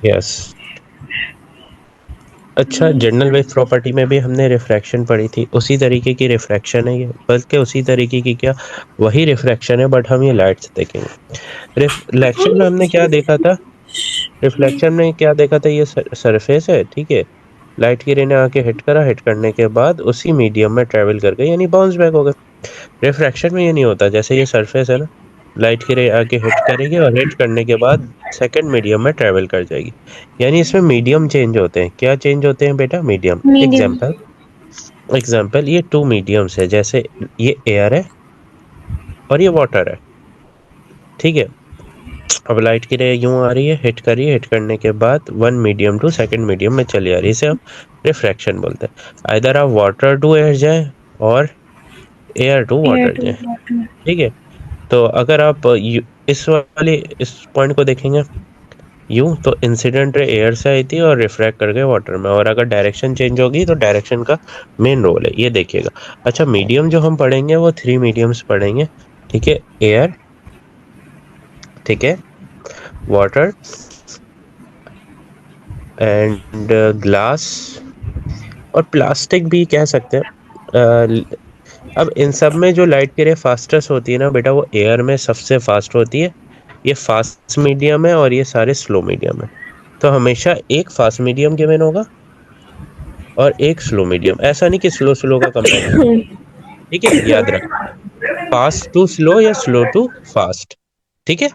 Yes. अच्छा, ये general सब वेव प्रॉपर्टी में भी हमने रिफ्रैक्शन पढ़ी थी, उसी तरीके की रिफ्रैक्शन है ये, बल्कि उसी तरीके की क्या, वही रिफ्रैक्शन है, बट हम ये लाइट से देखेंगे। रिफ्लेक्शन में हमने क्या देखा था, रिफ्लेक्शन में क्या देखा था, ये सरफेस है, ठीक है, लाइट की रे ने आके हिट करा, हिट करने के बाद उसी मीडियम में ट्रेवल कर गई, यानी बाउंस बैक हो गए। रिफ्रैक्शन में ये नहीं होता, जैसे ये सरफेस है ना, लाइट की रे आके हिट करेगी और हिट करने के बाद सेकंड मीडियम में ट्रेवल कर जाएगी, यानी इसमें मीडियम चेंज होते हैं। क्या चेंज होते हैं बेटा? मीडियम। मीडियम। एग्जाम्पल, एग्जाम्पल ये टू मीडियम्स है, जैसे ये एयर है और ये वाटर है, ठीक है। अब लाइट की रे यूं आ रही है, हिट करी है, हिट करने के बाद one medium to second medium में चली आ रही है, इसे हम रिफ्रैक्शन बोलते हैं। इधर आप वाटर टू एयर जाए और air to air water to जाए, वाटर। ठीक है। तो अगर आप इस वाले इस पॉइंट को देखेंगे यूं, तो इंसिडेंट रे एयर से आई थी और रिफ्रैक्ट कर गए वाटर में, और अगर डायरेक्शन चेंज होगी तो डायरेक्शन का मेन रोल है, ये देखिएगा। अच्छा, मीडियम जो हम पढ़ेंगे वो थ्री मीडियम्स पढ़ेंगे, ठीक है। एयर, ठीक है, वाटर एंड ग्लास, और प्लास्टिक भी कह सकते हैं। अब इन सब में जो लाइट की रे फास्टेस्ट होती है ना बेटा, वो एयर में सबसे फास्ट होती है। ये फास्ट मीडियम है और ये सारे स्लो मीडियम है। तो हमेशा एक फास्ट मीडियम गिवन होगा और एक स्लो मीडियम, ऐसा नहीं कि स्लो स्लो का कंपैरिजन, ठीक है, याद रख, फास्ट टू स्लो या स्लो टू फास्ट, ठीक है।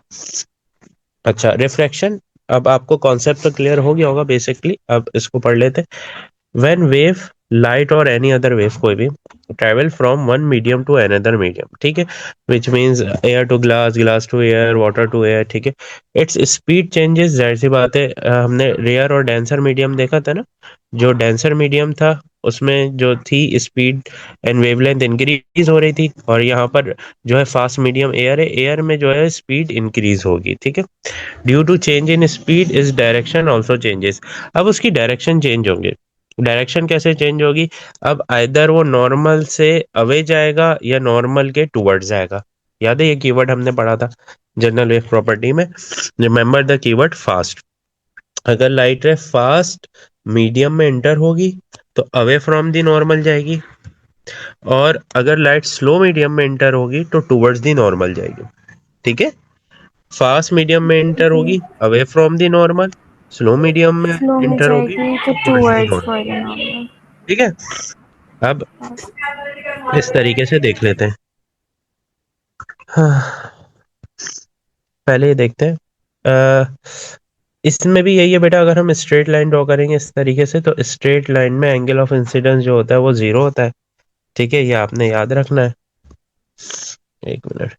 अच्छा, रिफ्रैक्शन, अब आपको कॉन्सेप्ट तो क्लियर हो गया होगा बेसिकली, अब इसको पढ़ लेते हैं। व्हेन वेव, लाइट और एनी अदर वेव, कोई भी travel from one medium to another medium, ठीक है, which means air to glass, glass to air, water to air, ठीक है। इट्स स्पीड चेंजेस, जाहिर सी बात है, हमने रेयर और डेंसर मीडियम देखा था ना, जो डेंसर मीडियम था उसमें जो थी स्पीड एंड वेवलेंथ इंक्रीज हो रही थी, और यहाँ पर जो है फास्ट मीडियम एयर है, एयर में जो है स्पीड इंक्रीज होगी, ठीक है। Due to change in speed is direction also changes. अब उसकी डायरेक्शन चेंज होंगे। डायरेक्शन कैसे चेंज होगी? अब आइदर वो नॉर्मल से अवे जाएगा या नॉर्मल के टूवर्ड्स जाएगा। याद है ये कीवर्ड हमने पढ़ा था जनरल वेव प्रॉपर्टी में, रिमेंबर द कीवर्ड फास्ट। अगर लाइट रे फास्ट मीडियम में एंटर होगी तो अवे फ्रॉम द नॉर्मल जाएगी, और अगर लाइट स्लो मीडियम में एंटर होगी तो टूवर्ड्स द नॉर्मल जाएगी, ठीक है। फास्ट मीडियम में एंटर जी। होगी away from the normal, slow medium में स्लो में एंटर होगी जाएगी तो towards the towards normal, for the normal. ठीक है। अब इस तरीके से देख लेते हैं। हाँ, पहले ये देखते हैं। अ, इसमें भी यही है बेटा, अगर हम स्ट्रेट लाइन ड्रॉ करेंगे इस तरीके से, तो स्ट्रेट लाइन में एंगल ऑफ इंसिडेंस जो होता है वो जीरो होता है, ठीक है, ये आपने याद रखना है। एक मिनट।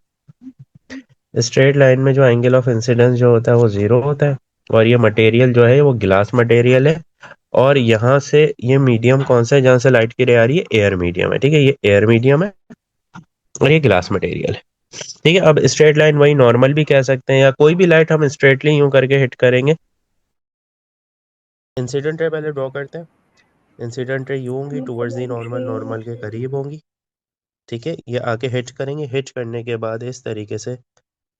स्ट्रेट लाइन में जो एंगल ऑफ इंसिडेंस जो होता है वो जीरो होता है, और ये मटेरियल जो है वो ग्लास मटेरियल है, और यहाँ से ये मीडियम कौन सा है जहाँ से लाइट की रे आ रही है? एयर मीडियम है, ठीक है, ये एयर मीडियम है और ये ग्लास मटेरियल है, ठीक है। अब स्ट्रेट लाइन वही नॉर्मल भी कह सकते हैं, या कोई भी लाइट हम स्ट्रेटली यूं करके हिट करेंगे। इंसिडेंट रे पहले ड्रॉ करते हैं। इंसिडेंट रे यूं होंगी टुवर्ड्स दी नॉर्मल, नॉर्मल के करीब होंगी, ठीक है। ये आके हिट करेंगे, हिट करने के बाद इस तरीके से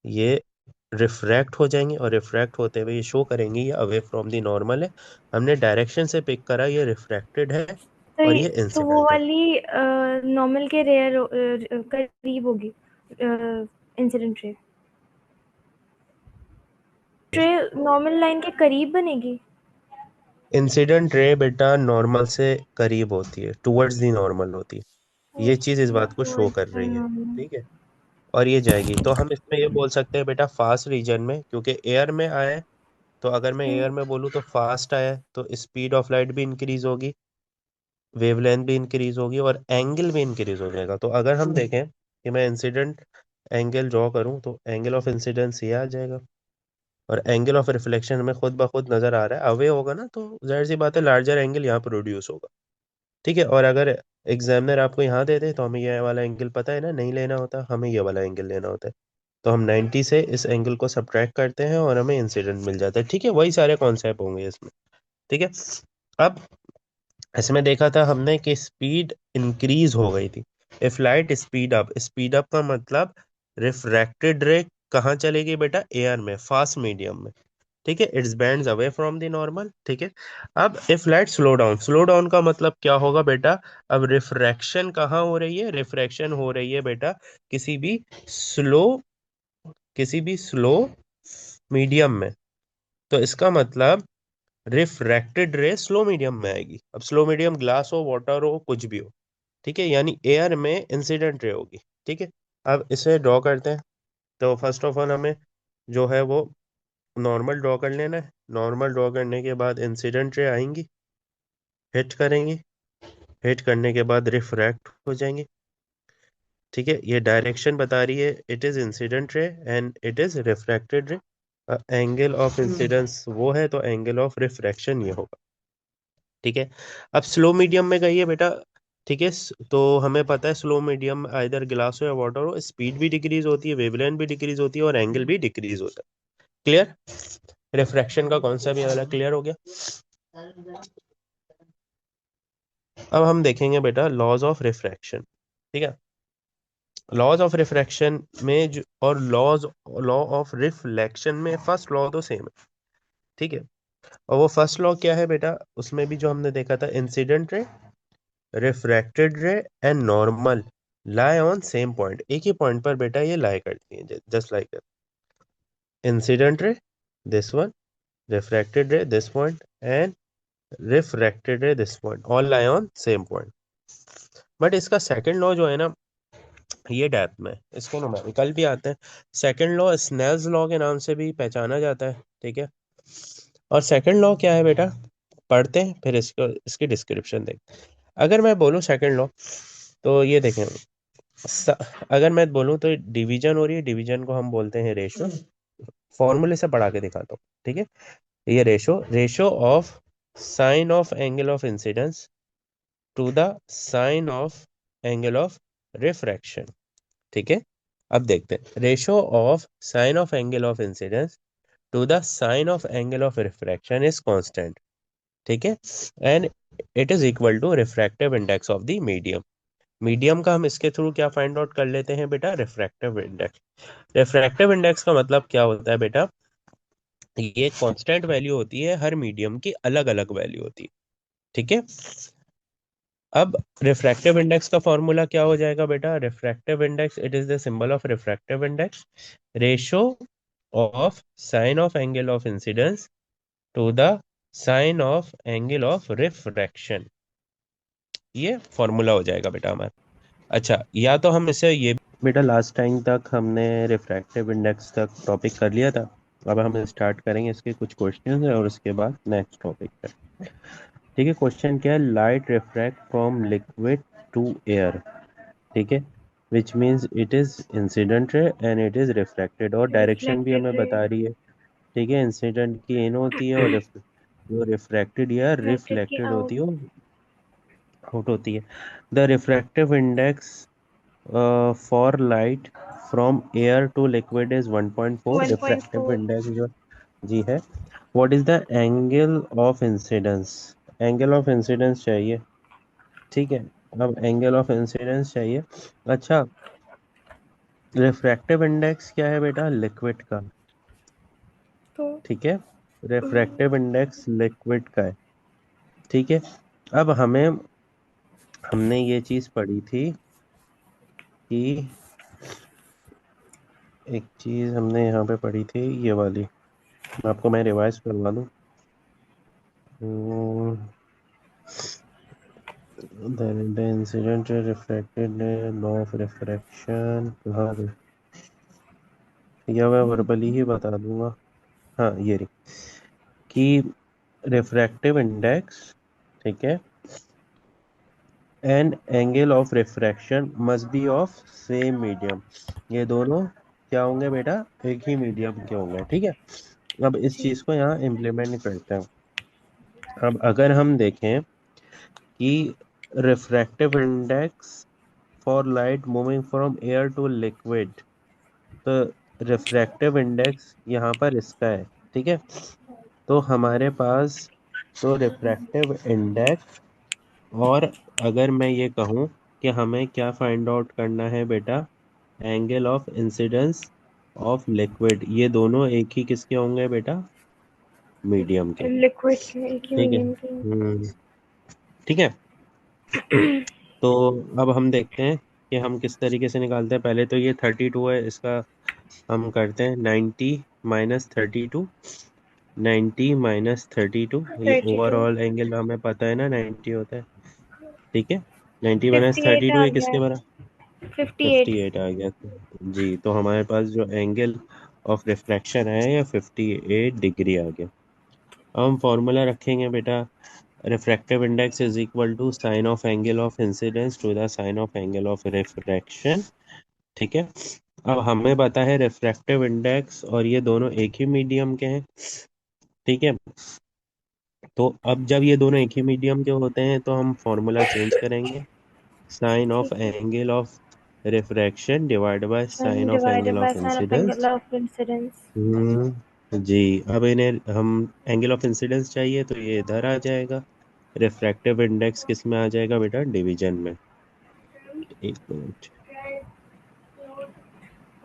ये रिफ्रैक्ट हो जाएंगे, और रिफ्रैक्ट होते हुए ये शो करेंगे ये अवे फ्रॉम दी नॉर्मल है, हमने डायरेक्शन से पिक करा, ये रिफ्रैक्टेड है तो और ये तो वो इंसिडेंट है। वाली नॉर्मल के रेयर करीब होगी incident ray. Tray normal line के करीब बनेगी। इंसिडेंट रे बेटा नॉर्मल से करीब होती है, टुवर्ड्स दी नॉर्मल होती है, ये चीज इस ओके, बात को शो टुवर्ड्स कर द रही है, नॉर्मल। ठीक है। और ये जाएगी, तो हम इसमें ये बोल सकते हैं बेटा फास्ट रीजन में, क्योंकि एयर में आया है, तो अगर मैं एयर में बोलूँ तो फास्ट आया है, तो स्पीड ऑफ लाइट भी इंक्रीज होगी, वेवलेंथ भी इंक्रीज होगी और एंगल भी इंक्रीज हो जाएगा। तो अगर हम देखें कि मैं इंसिडेंट एंगल ड्रॉ करूं, तो एंगल ऑफ इंसिडेंस ये आ जाएगा, और एंगल ऑफ रिफ्लेक्शन हमें खुद ब खुद नजर आ रहा है, अवे होगा ना, तो जाहिर सी बात है लार्जर एंगल यहाँ प्रोड्यूस होगा, ठीक है। और अगर एग्जामिनर आपको यहाँ दे दे तो हमें ये वाला एंगल पता है ना, नहीं लेना होता, हमें ये वाला एंगल लेना होता है, तो हम 90 से इस एंगल को सब्ट्रैक्ट करते हैं और हमें इंसिडेंट मिल जाता है, ठीक है। वही सारे कॉन्सेप्ट होंगे इसमें, ठीक है। अब इसमें देखा था हमने कि स्पीड इंक्रीज हो गई थी। If light speed up, speed up का मतलब रिफ्रैक्टेड रे कहाँ चलेगी बेटा, एयर में, फास्ट मीडियम में। ठीक है, it's bands away from the normal. ठीक है, अब if light slow down, slow down का मतलब क्या होगा बेटा, अब रिफ्रैक्शन कहाँ हो रही है, रिफ्रैक्शन हो रही है बेटा किसी भी स्लो, किसी भी स्लो मीडियम में। तो इसका मतलब रिफ्रैक्टेड रे स्लो मीडियम में आएगी। अब स्लो मीडियम ग्लास हो, वाटर हो, कुछ भी हो। ठीक है, यानी एयर में इंसिडेंट रे होगी। ठीक है, अब इसे ड्रॉ करते हैं। तो फर्स्ट ऑफ ऑल हमें जो है वो नॉर्मल ड्रॉ कर लेना है। नॉर्मल ड्रॉ करने के बाद इंसिडेंट रे आएंगी, हिट करेंगी, हिट करने के बाद रिफ्रैक्ट हो जाएंगे। ठीक है, ये डायरेक्शन बता रही है, it is incident ray and it is refracted रे। एंगल ऑफ इंसिडेंस वो है, तो एंगल ऑफ रिफ्रैक्शन ये होगा। ठीक है, अब स्लो मीडियम में कहिए बेटा। ठीक है, तो हमें पता है स्लो मीडियम आइदर ग्लास हो या वाटर हो, स्पीड भी डिक्रीज होती है, वेवलेंथ भी डिक्रीज होती है और एंगल भी डिक्रीज होता है। क्लियर, रिफ्रैक्शन का कॉन्सेप्ट ये वाला क्लियर हो गया। अब हम देखेंगे बेटा लॉज ऑफ रिफ्रैक्शन। ठीक है, लॉज ऑफ रिफ्रैक्शन में और लॉ ऑफ रिफ्लेक्शन में फर्स्ट लॉ तो सेम है। ठीक है, और वो फर्स्ट लॉ क्या है बेटा, उसमें भी जो हमने देखा था, incident ray, refracted ray and normal lie on same point, एक ही पॉइंट पर बेटा ये लाई करती है, just like incident ray this one, refracted रे दिस पॉइंट एंड रिफ्रैक्टेड रे this point, all lie on same point. But इसका सेकंड लॉ जो है ना, ये डेप्थ में, इसको न्यूमेरिकल भी आते हैं। सेकंड लॉ स्नेल्स लॉ के नाम से भी पहचाना जाता है। ठीक है, और सेकंड लॉ क्या है बेटा, पढ़ते हैं फिर इसको, इसकी डिस्क्रिप्शन देखें। अगर मैं बोलूँ सेकंड लॉ, तो ये देखें, स- अगर मैं बोलूँ तो डिवीजन हो रही है, डिवीजन को हम बोलते हैं रेशो। फॉर्मूले से पढ़ा के दिखाता हूँ। ठीक है, ये ratio, ratio of sine of angle of incidence to the sine of angle of refraction. ठीक है, अब देखते हैं, ratio of sine of angle of incidence to the sine of angle of refraction is constant. ठीक है, and it is equal to refractive index of the medium. Medium का हम इसके थ्रू क्या फाइंड आउट कर लेते हैं बेटा, रिफ्रैक्टिव इंडेक्स। रिफ्रैक्टिव इंडेक्स का मतलब क्या होता है बेटा, ये कांस्टेंट वैल्यू होती है, हर मीडियम की अलग अलग वैल्यू होती है। ठीक है, अब रिफ्रैक्टिव इंडेक्स का फॉर्मूला क्या हो जाएगा बेटा, refractive index, it is the symbol of refractive index, ratio of sine of angle of incidence to the sine of angle of refraction. ये फॉर्मूला हो जाएगा बेटा हमारा। अच्छा, या तो हम इसे ये, बेटा लास्ट टाइम तक हमने रिफ्रैक्टिव इंडेक्स तक टॉपिक कर लिया था। अब हम स्टार्ट करेंगे इसके कुछ क्वेश्चंस है और उसके बाद नेक्स्ट टॉपिक पे। ठीक है, क्वेश्चन क्या है, light refract from liquid to air. ठीक है, which means it is incident ray and it is reflected, और डायरेक्शन भी रिफ्लेक्टेड हमें रे, बता रही है। ठीक है, इंसिडेंट की इन होती है और जो रिफ्रैक्टेड या रिफ्लेक्टेड की रिफ्लेक्टेड होती आउट। है वो आउट होती है। The refractive index for light from air to liquid is 1.4, refractive 1.4। Index जो जी है। What is the angle of incidence, angle of incidence चाहिए। ठीक है, अब एंगल ऑफ इंसिडेंस चाहिए। अच्छा, रिफ्रैक्टिव इंडेक्स क्या है बेटा, लिक्विड का। तो ठीक है, रिफ्रैक्टिव इंडेक्स लिक्विड का है। ठीक है, अब हमने ये चीज पढ़ी थी कि, एक चीज हमने यहाँ पे पढ़ी थी ये वाली, आपको मैं रिवाइज करवा दूँ। The incident refracted, law of refraction कहाँ गई? या मैं वर्बली ही बता दूंगा। हाँ, ये रही, कि रिफ्रैक्टिव इंडेक्स, ठीक है, and angle of refraction must be of same medium. ये दोनों क्या होंगे बेटा, एक ही मीडियम के होंगे। ठीक है, अब इस जी। चीज को यहाँ इम्प्लीमेंट करते हैं। अब अगर हम देखें कि refractive index for light moving from air to liquid, तो रिफ्रैक्टिव इंडेक्स यहाँ पर इसका है। ठीक है, तो हमारे पास, तो रिफ्रैक्टिव इंडेक्स, और अगर मैं ये कहूँ कि हमें क्या फाइंड आउट करना है बेटा, angle of incidence of liquid, ये दोनों एक ही किसके होंगे बेटा? मीडियम के। लिक्विड के एक ही ठीक है। मीडियम के। ठीक है। तो अब हम देखते हैं कि हम किस तरीके से निकालते हैं। पहले तो ये 32 है, इसका हम करते हैं 90 - 32। 90 - 32, ये 32। ओवरऑल एंगल हमें पता है ना 90 होता है। ठीक है। 90 - 58 32 आ ये गया। किसके बराबर? 58। 58 आ गया। जी, तो हमारे पास जो एंगल ऑफ रिफ्रैक्शन है ये 58 डिग्री आ गया। अब हम फॉर्मूला रखेंगे बेटा, refractive index is equal to sine of angle of incidence to the sine of angle of refraction. ठीक है। अब हमें पता है रिफ्रैक्टिव इंडेक्स और ये दोनों एक ही मीडियम के हैं। ठीक है। तो अब जब ये दोनों एक ही मीडियम के होते हैं तो हम फॉर्मूला चेंज करेंगे। साइन ऑफ ठीक है। Angle of refraction divide by sun sine of divided angle by of sine of angle incidence. Of incidence. जी। अब इन्हें हम एंगल ऑफ इंसिडेंस चाहिए तो ये इधर आ जाएगा। रिफ्रैक्टिव इंडेक्स किस में आ जाएगा बेटा? डिवीजन में। एक मिनट।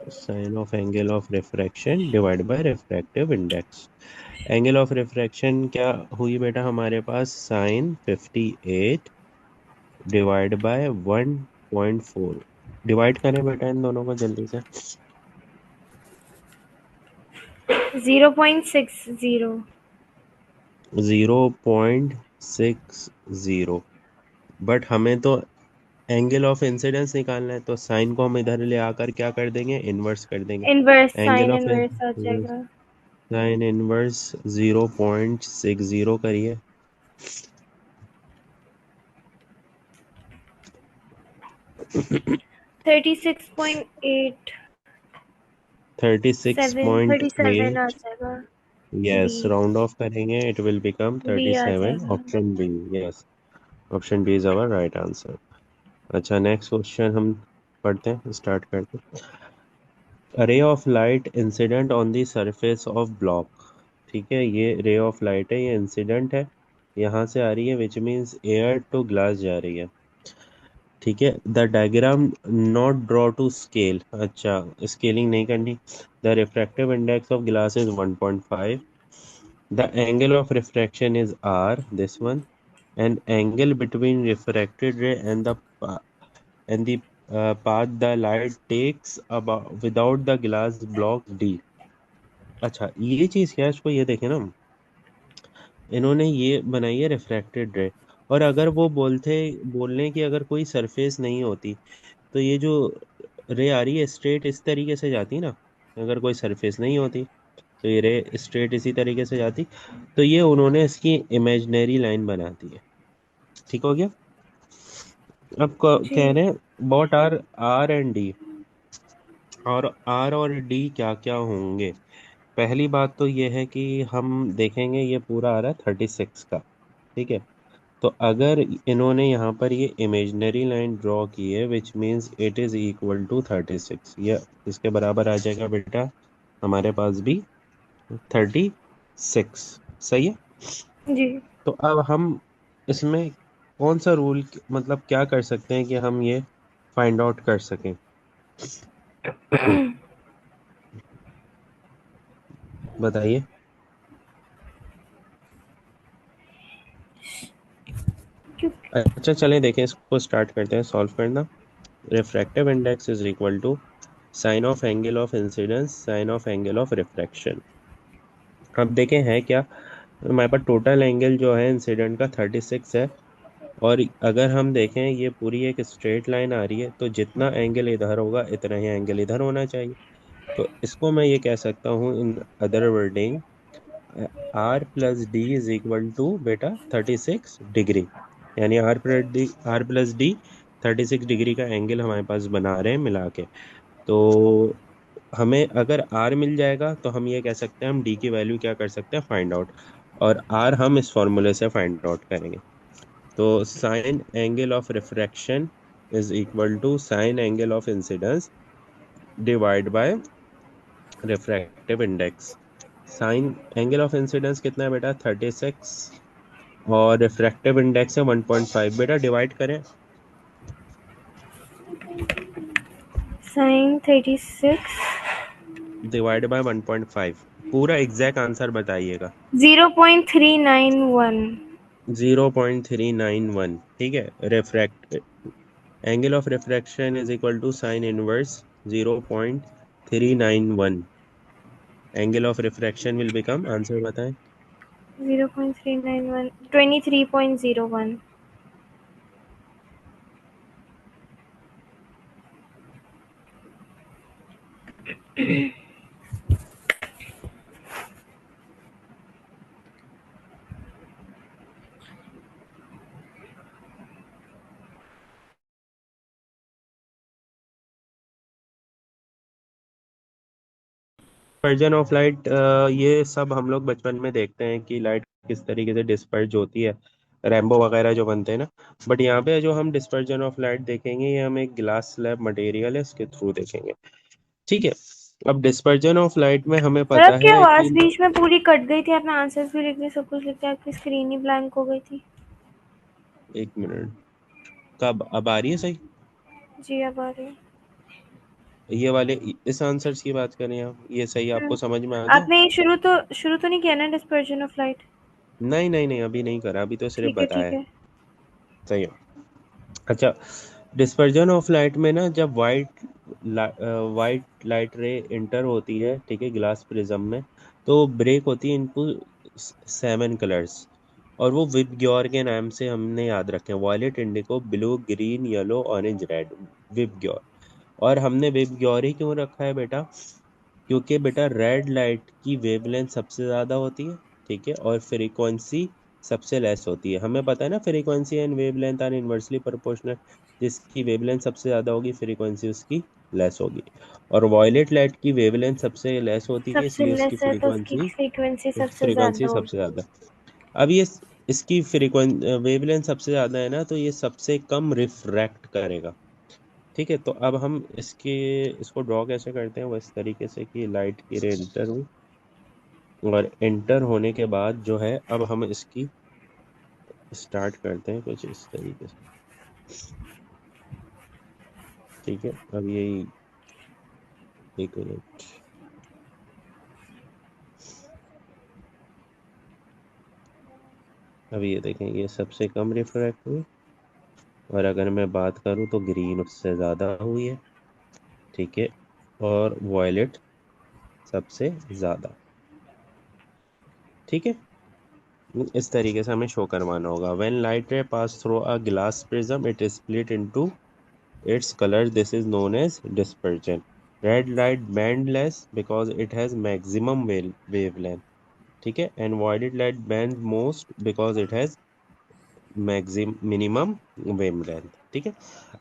Sine of angle of refraction divide by refractive index. Angle of refraction क्या हुई बेटा हमारे पास? Sine 58 divide by 1.4। डिवाइड करें बेटा इन दोनों को जल्दी से। 0.60। 0.60। बट हमें तो एंगल ऑफ इंसिडेंस निकालना है, तो साइन को हम इधर ले आकर क्या कर देंगे? इनवर्स कर देंगे। Inverse, angle sine of inverse आ जाएगा। साइन इनवर्स 0.60 करिए। 36.8। 36.8। 37 आ जाएगा। बी। यस, राउंड ऑफ करेंगे इट विल बिकम बी आ 37। जाएगा। Option B. Yes, option B is our right answer. अच्छा, नेक्स्ट क्वेश्चन हम पढ़ते हैं, स्टार्ट करते हैं। Ray of light incident on the surface of block. ठीक है, ये रे ऑफ लाइट है, ये इंसिडेंट है, यहाँ से आ रही है, which means air to glass जा रही है। ठीक है। The diagram not draw to scale. अच्छा, स्केलिंग नहीं करनी। The refractive index of glass is 1.5। The angle of refraction is R, this one, and angle between refracted ray and the path the light takes about without the glass block D। अच्छा, ये चीज क्या है, इसको ये देखें ना, इन्होंने ये बनाई है रिफ्रैक्टेड रे। और अगर वो बोल लें कि अगर कोई सरफेस नहीं होती तो ये जो रे आ रही है स्ट्रेट इस तरीके से जाती ना। अगर कोई सरफेस नहीं होती तो ये रे स्ट्रेट इसी तरीके से जाती। तो ये उन्होंने इसकी इमेजिनरी लाइन बना दी है। ठीक हो गया। अब जी। कह रहे हैं what are R and D. और डी क्या क्या होंगे? पहली बात तो ये है कि हम देखेंगे ये पूरा आ रहा है 36 का। ठीक है। तो अगर इन्होंने यहाँ पर ये इमेजिनरी लाइन ड्रॉ की है which means it is equal to 36, ये इसके बराबर आ जाएगा बेटा हमारे पास भी 36। सही है। जी। तो अब हम इसमें कौन सा रूल, मतलब क्या कर सकते हैं कि हम ये फाइंड आउट कर सकें? बताइए। क्यों? अच्छा, चलें देखें, इसको स्टार्ट करते हैं सॉल्व करना। Refractive index is equal to sine of angle of incidence sine of angle of refraction. अब देखें है क्या, हमारे पास टोटल एंगल जो है इंसिडेंट का 36 है। और अगर हम देखें ये पूरी एक स्ट्रेट लाइन आ रही है, तो जितना एंगल इधर होगा इतना ही एंगल इधर होना चाहिए। तो इसको मैं ये कह सकता हूँ in other wording, R plus D is equal to बेटा 36 डिग्री। यानी आर प्लस डी 36 डिग्री का एंगल हमारे पास बना रहे हैं मिला के। तो हमें अगर आर मिल जाएगा तो हम ये कह सकते हैं हम डी की वैल्यू क्या कर सकते हैं? Find out. और आर हम इस फॉर्मूले से फाइंड आउट करेंगे। तो sine angle of refraction is equal to sine angle of incidence divide by refractive index. Sine angle of incidence कितना है बेटा? 36। और रिफ्रैक्टिव इंडेक्स है 1.5। बेटा डिवाइड करें। Sine 36 divide by 1.5। पूरा एग्जैक्ट आंसर बताइएगा। 0.391। 0.391। ठीक है। Refract angle of refraction is equal to sine inverse 0.391। Angle of refraction will become, answer बताएं। 0.391, 23.01। डिस्पर्जन ऑफ लाइट, ये सब हम लोग बचपन में देखते हैं कि लाइट किस तरीके से डिस्पर्ज होती है, रैम्बो वगैरह जो बनते हैं ना। बट यहाँ पे जो हम डिस्पर्जन ऑफ लाइट देखेंगे, ये हम एक ग्लास स्लैब मटेरियल है इसके थ्रू देखेंगे। ठीक है। अब डिस्पर्जन ऑफ लाइट में हमें सर पता आपकी है कि, आवाज बीच में पूरी कट गई थी, आपने आंसर्स भी लिख दिए, सब कुछ लिख दिया, आपकी स्क्रीन ही ब्लैंक हो गई थी। एक मिनट, कब अब आ रही है सही? जी अब आ रही है। ये वाले, इस आंसर्स की बात करें आप, ये सही आपको हम्म। समझ में आ गया? आपने ये शुरू तो नहीं किया ना, डिस्पर्जन ऑफ लाइट? नहीं नहीं नहीं, अभी नहीं करा, अभी तो सिर्फ ठीक है बताया ठीक है। है। सही है। अच्छा, डिस्पर्जन ऑफ लाइट में ना, जब वाइट लाइट रे इंटर होती है, ठीक है, ग्लास प्रिज्म में, तो ब्रेक होती है इनटू 7 कलर्स। और वो विबग्योर के नाम से हमने याद रखे हैं, violet, indigo, blue, green, yellow, orange, red. VIBGYOR. और हमने विबग्योर ही क्यों रखा है बेटा? क्योंकि बेटा रेड लाइट की वेवलेंथ सबसे ज़्यादा होती है, ठीक है, और फ्रीक्वेंसी सबसे लेस होती है। हमें पता है ना, frequency and wavelength are inversely proportional. जिसकी वेवलेंथ सबसे ज़्यादा होगी, फ्रीक्वेंसी उसकी लेस होगी। और वॉयलेट लाइट की वेवलेंथ सबसे लेस होती है, सबसे इसलिए उसकी लेस है तो उसकी फ्रीक्वेंसी फ्रीक्वेंसी सबसे फ्रीक्वेंसी ज्यादा सबसे होगी। ज़्यादा। अब ये इसकी वेवलेंथ सबसे ज़्यादा है ना, तो ये सबसे कम रिफ्रैक्ट करेगा। ठीक है। तो अब हम इसको ड्रॉ कैसे करते हैं, वो इस तरीके से कि लाइट की रे एंटर हुई, और एंटर होने के बाद जो है, अब हम इसकी स्टार्ट करते हैं कुछ इस तरीके से। ठीक है। अब यही, एक मिनट, अब ये देखें, ये सबसे कम रिफ्रैक्ट हुई। और अगर मैं बात करूँ तो ग्रीन उससे ज़्यादा हुई है। ठीक है। और वॉयलेट सबसे ज़्यादा। ठीक है। इस तरीके से हमें शो करवाना होगा। व्हेन लाइट रे pass through a glass prism, it is split into its color. This is known as dispersion. Red light bend less because it has maximum wavelength. ठीक है। And violet light bend most because it has minimum wavelength। ठीक है।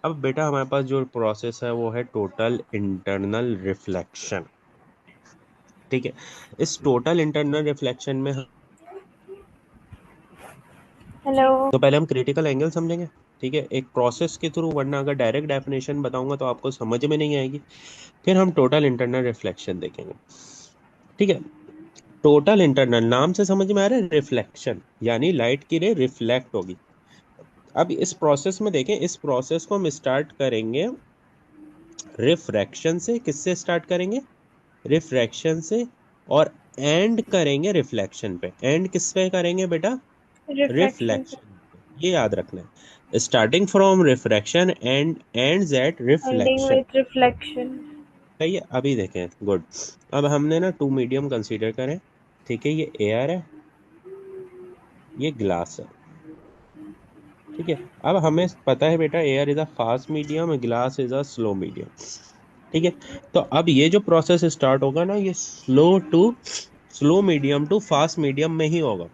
अब बेटा हमारे पास जो process है वो है टोटल इंटरनल रिफ्लेक्शन। ठीक है। इस टोटल इंटरनल रिफ्लेक्शन में हेलो। तो पहले हम क्रिटिकल एंगल समझेंगे। ठीक है, एक प्रोसेस के थ्रू, वरना अगर डायरेक्ट डेफिनेशन बताऊंगा तो आपको समझ में नहीं आएगी। फिर हम टोटल इंटरनल रिफ्लेक्शन देखेंगे। ठीक है। टोटल इंटरनल नाम से समझ में आ रहा है, रिफ्लेक्शन यानी लाइट की रे रिफ्लेक्ट होगी। अब इस प्रोसेस में देखें, इस प्रोसेस को हम स्टार्ट करेंगे रिफ्रैक्शन से। किससे स्टार्ट करेंगे? रिफ्रैक्शन से। और एंड करेंगे रिफ्लेक्शन पे। एंड किस पे करेंगे बेटा? रिफ्रैक्शन पे। रिफ्लेक्शन पे। ये याद रखना है, starting from refraction and ends at ending reflection. With reflection. सही है। अभी देखें, गुड। अब हमने ना टू मीडियम कंसीडर करें। ठीक है, ये एयर है, ये ग्लास है। ठीक है। अब हमें पता है बेटा, air is a fast medium, glass is a slow medium. ठीक है। तो अब ये जो प्रोसेस स्टार्ट होगा ना, ये slow medium to fast medium में ही होगा।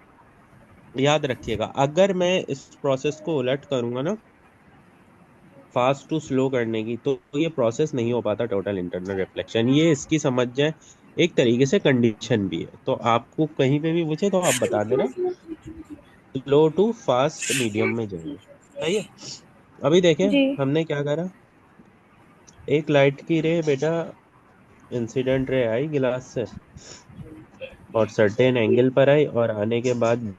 याद रखिएगा, अगर मैं इस प्रोसेस को उलट करूंगा ना, फास्ट टू स्लो करने की, तो ये प्रोसेस नहीं हो पाता टोटल इंटरनल रिफ्लेक्शन। ये इसकी समझ जाए, एक तरीके से कंडीशन भी है। तो आपको कहीं पे भी पूछे तो आप बता देना, स्लो टू फास्ट मीडियम में जाएंगे। सही है। अभी देखें, जी। हमने क्या करा। एक लाइट की रे बेटा, इंसिडेंट रे आई गिलास से, और सर्टेन एंगल पर आई, और आने के बाद,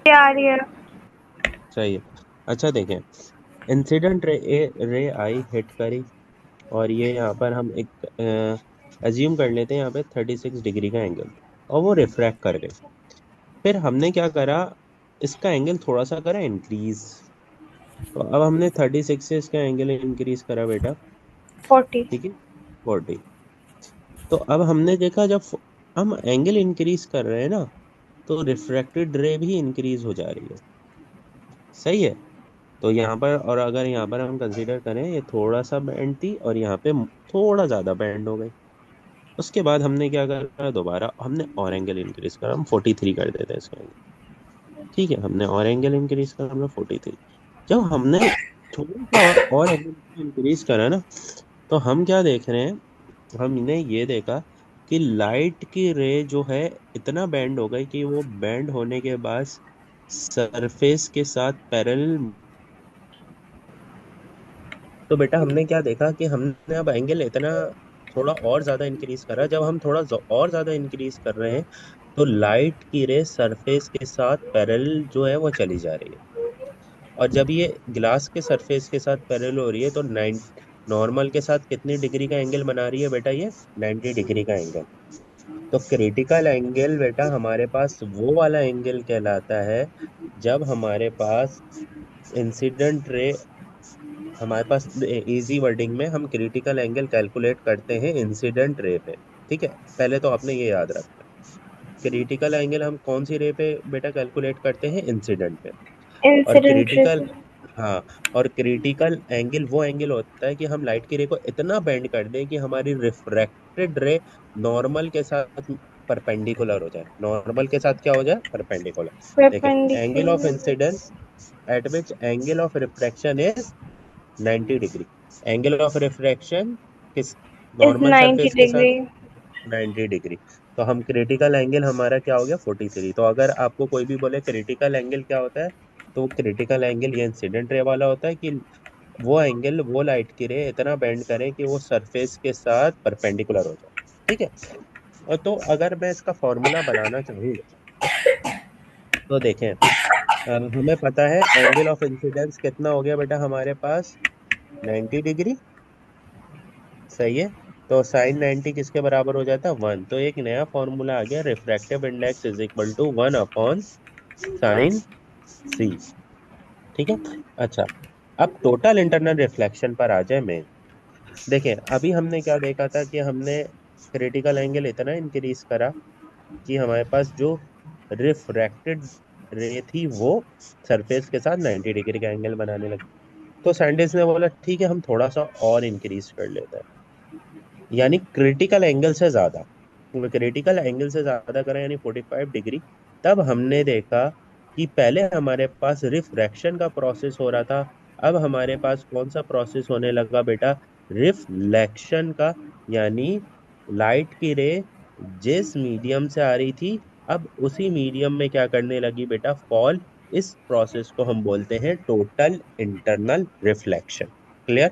ये आ रही है। सही है। अच्छा देखें, इंसिडेंट रे आई, हिट करी, और ये यहाँ पर हम एक अज्यूम कर लेते हैं यहाँ पे 36 डिग्री का एंगल, और वो रिफ्रैक्ट कर गए। फिर हमने क्या करा, इसका एंगल थोड़ा सा करा इंक्रीज। तो अब हमने 36 से इसका एंगल इंक्रीज करा बेटा, 40। ठीक है, 40। तो अब हमने देखा जब हम एंगल इंक्रीज कर रहे हैं ना, तो रिफ्रैक्टेड रे भी इंक्रीज हो जा रही है। सही है। तो यहाँ पर, और अगर यहाँ पर हम कंसीडर करें, ये थोड़ा सा बैंड थी और यहाँ पे थोड़ा ज्यादा बैंड हो गई। उसके बाद हमने क्या करा, दोबारा हमने और एंगल इंक्रीज करा, हम 43 कर देते हैं इसका एंगल। ठीक है, हमने और एंगल इंक्रीज करा, हमने 43। जब हमने थोड़ा सा और एंगल इंक्रीज करा ना, तो हम क्या देख रहे हैं, हमने ये देखा कि लाइट की रे जो है इतना बैंड हो गई कि वो बैंड होने के बाद सरफेस के साथ पैरेलल। तो बेटा हमने क्या देखा कि हमने अब एंगल इतना थोड़ा और ज्यादा इंक्रीज करा। जब हम थोड़ा और ज्यादा इंक्रीज कर रहे हैं, तो लाइट की रे सरफेस के साथ पैरेलल जो है वो चली जा रही है। और जब ये ग्लास के सरफेस के साथ पैरेलल हो रही है, तो नॉर्मल के साथ कितनी डिग्री का एंगल बना रही है बेटा, ये 90 डिग्री का एंगल। तो क्रिटिकल एंगल बेटा हमारे पास वो वाला एंगल कहलाता है जब हमारे पास इंसिडेंट रे, हमारे पास इजी वर्डिंग में हम क्रिटिकल एंगल कैलकुलेट करते हैं इंसिडेंट रे पे। ठीक है, पहले तो आपने ये याद रखना है, क्रिटिकल एंगल हम कौन सी रे पे बेटा कैलकुलेट करते हैं, इंसिडेंट पे। और इंसिडेंट रे क्रिटिकल, पे। हाँ, और क्रिटिकल एंगल वो एंगल होता है कि हम लाइट की रे को इतना बेंड कर दें कि हमारी रिफ्रैक्टेड रे नॉर्मल के साथ परपेंडिकुलर हो जाए। नॉर्मल के साथ क्या हो जाए, परपेंडिकुलर। देखिए, angle of perpendicular incidence at which angle of refraction is 90 degree. Angle of refraction किस, इज नॉर्मल 90 सरफेस के साथ डिग्री 90 डिग्री। तो हम क्रिटिकल एंगल हमारा क्या हो गया, 43। तो अगर आपको कोई भी बोले क्रिटिकल एंगल क्या होता है, तो क्रिटिकल एंगल ये इंसिडेंट रे वाला होता है कि वो एंगल वो लाइट की रे इतना बेंड करे कि वो सरफेस के साथ परपेंडिकुलर हो जाए। ठीक है। और तो अगर मैं इसका फॉर्मूला बनाना चाहूँ, तो देखें, हमें पता है एंगल ऑफ इंसिडेंस कितना हो गया बेटा हमारे पास, 90 डिग्री। सही है। तो साइन 90 किसके बराबर हो जाता है, 1। तो एक नया फॉर्मूला आ गया, refractive index is equal to 1/sin c। ठीक है। अच्छा, अब टोटल इंटरनल रिफ्लेक्शन पर आ जाए मेन। देखिए, अभी हमने क्या देखा था कि हमने क्रिटिकल एंगल इतना इंक्रीज करा कि हमारे पास जो रिफ्रैक्टेड रे थी वो सरफेस के साथ 90 डिग्री का एंगल बनाने लगी। तो साइंटिस्ट ने बोला ठीक है, हम थोड़ा सा और इंक्रीज कर लेते हैं, यानी क्रिटिकल एंगल से ज्यादा। क्रिटिकल एंगल से ज्यादा करें यानी 45 डिग्री। तब हमने देखा कि पहले हमारे पास रिफ्रैक्शन का प्रोसेस हो रहा था, अब हमारे पास कौन सा प्रोसेस होने लगा बेटा, रिफ्लेक्शन का। यानी लाइट की रे जिस मीडियम से आ रही थी, अब उसी मीडियम में क्या करने लगी बेटा, फॉल। इस प्रोसेस को हम बोलते हैं total internal reflection. Clear,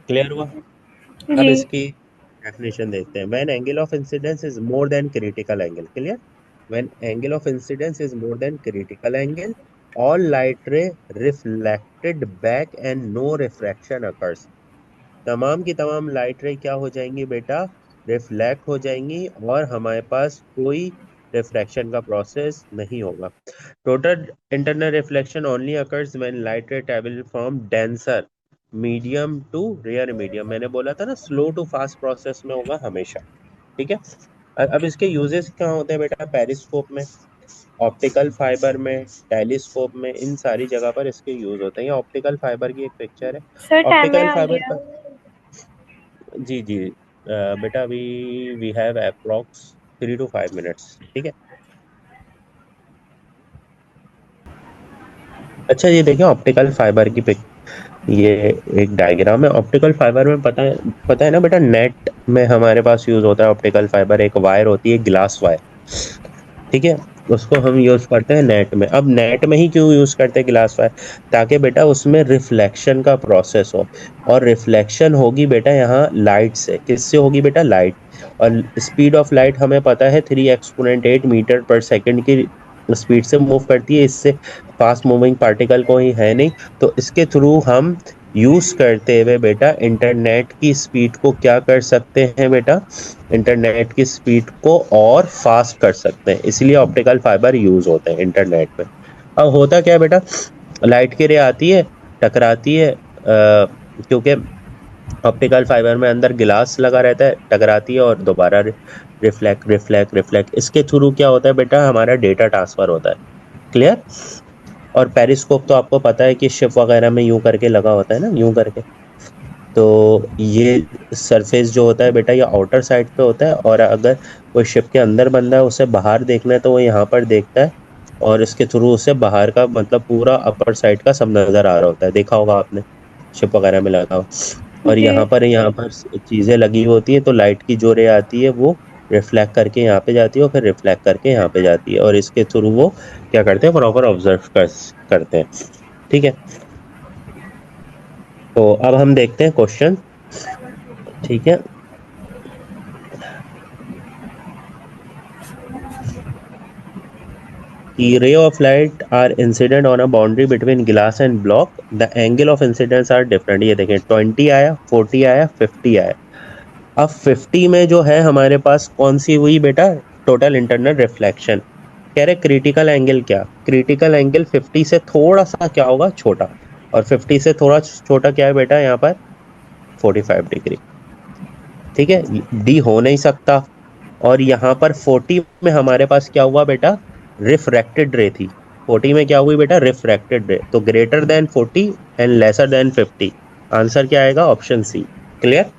clear हुआ। अब जी। इसकी डेफिनेशन देखते हैं। When angle of incidence is more than critical angle, clear, when angle of incidence is more than critical angle, all light ray reflected back and no refraction occurs. तमाम की तमाम light रे क्या हो जाएंगी बेटा, रिफ्लेक्ट हो जाएंगी, और हमारे पास कोई रिफ्रैक्शन का प्रोसेस नहीं होगा। Total internal reflection only occurs when light ray travel from denser medium to rare medium. मैंने बोला था ना, स्लो टू फास्ट प्रोसेस में होगा हमेशा। ठीक है। अब इसके यूजेस कहाँ होते हैं बेटा, पेरिस्कोप में, ऑप्टिकल फाइबर में, टेलीस्कोप में, इन सारी जगह पर इसके यूज होते हैं। ये ऑप्टिकल फाइबर की एक पिक्चर है। सर टाइम में ऑप्टिकल आ फाइबर गया। का, जी जी, बेटा we we have approx 3 to 5 minutes. ठीक है। अच्छा, ये देखिए ऑप्टिकल फाइबर की पिक, ये एक डायग्राम है। ऑप्टिकल फाइबर में पता है ना बेटा, नेट में हमारे पास यूज होता है ऑप्टिकल फाइबर। एक वायर होती है, ग्लास वायर। ठीक है, उसको हम यूज करते हैं नेट में। अब नेट में ही क्यों यूज करते हैं ग्लास वायर, ताकि बेटा उसमें रिफ्लेक्शन का प्रोसेस हो। और रिफ्लेक्शन होगी बेटा यहाँ लाइट से। किससे होगी बेटा, लाइट। और स्पीड ऑफ लाइट हमें पता है 3 एक्सपोनेंट 8 मीटर पर सेकेंड की स्पीड से मूव करती है। इससे फास्ट मूविंग पार्टिकल कोई है नहीं। तो इसके थ्रू हम यूज करते हुए बेटा इंटरनेट की स्पीड को क्या कर सकते हैं बेटा, इंटरनेट की स्पीड को और फास्ट कर सकते हैं, इसलिए ऑप्टिकल फाइबर यूज होते हैं इंटरनेट में। अब होता क्या है बेटा, लाइट की रे आती है, टकराती है, क्योंकि ऑप्टिकल फाइबर में अंदर गिलास लगा रहता है, टकराती है और दोबारा रिफ्लेक्ट रिफ्लेक्ट रिफ्लेक्ट, इसके थ्रू क्या होता है बेटा, हमारा डेटा ट्रांसफर होता है। क्लियर। और पेरिस्कोप तो आपको पता है कि शिप वगैरह में यूं करके लगा होता है ना, यूं करके। तो ये सरफेस जो होता है बेटा, ये आउटर साइड पे होता है, और अगर कोई शिप के अंदर बंदा है उसे बाहर देखना है तो वो यहाँ पर देखता है, और इसके थ्रू उसे बाहर का मतलब पूरा अपर साइड का सब नजर आ रहा होता है, देखा होगा आपने शिप वगैरह में लगा हो। और जी। यहाँ पर चीजें लगी होती है, तो लाइट की जो रे आती है वो रिफ्लेक्ट करके यहाँ पे जाती है, और फिर रिफ्लेक्ट करके यहाँ पे जाती है, और इसके थ्रू वो क्या करते हैं, प्रॉपर ऑब्जर्व करते हैं। ठीक है। तो अब हम देखते हैं क्वेश्चन। ठीक है। The ray of light are incident on a boundary between glass and block. The angle of incidence are different. ये देखें 20 आया, 40 आया, 50 आया। अब 50 में जो है हमारे पास कौन सी हुई बेटा, टोटल इंटरनल रिफ्लेक्शन। कह रहे क्रिटिकल एंगल क्या, क्रिटिकल एंगल 50 से थोड़ा सा क्या होगा, छोटा, और 50 से थोड़ा छोटा क्या है बेटा यहाँ पर, 45 डिग्री। ठीक है, डी हो नहीं सकता। और यहाँ पर 40 में हमारे पास क्या हुआ बेटा, रिफ्रैक्टेड रे थी। 40 में क्या हुई बेटा, रिफ्रैक्टेड रे, तो greater than 40 and lesser than 50। Answer क्या आएगा, ऑप्शन सी। क्लियर।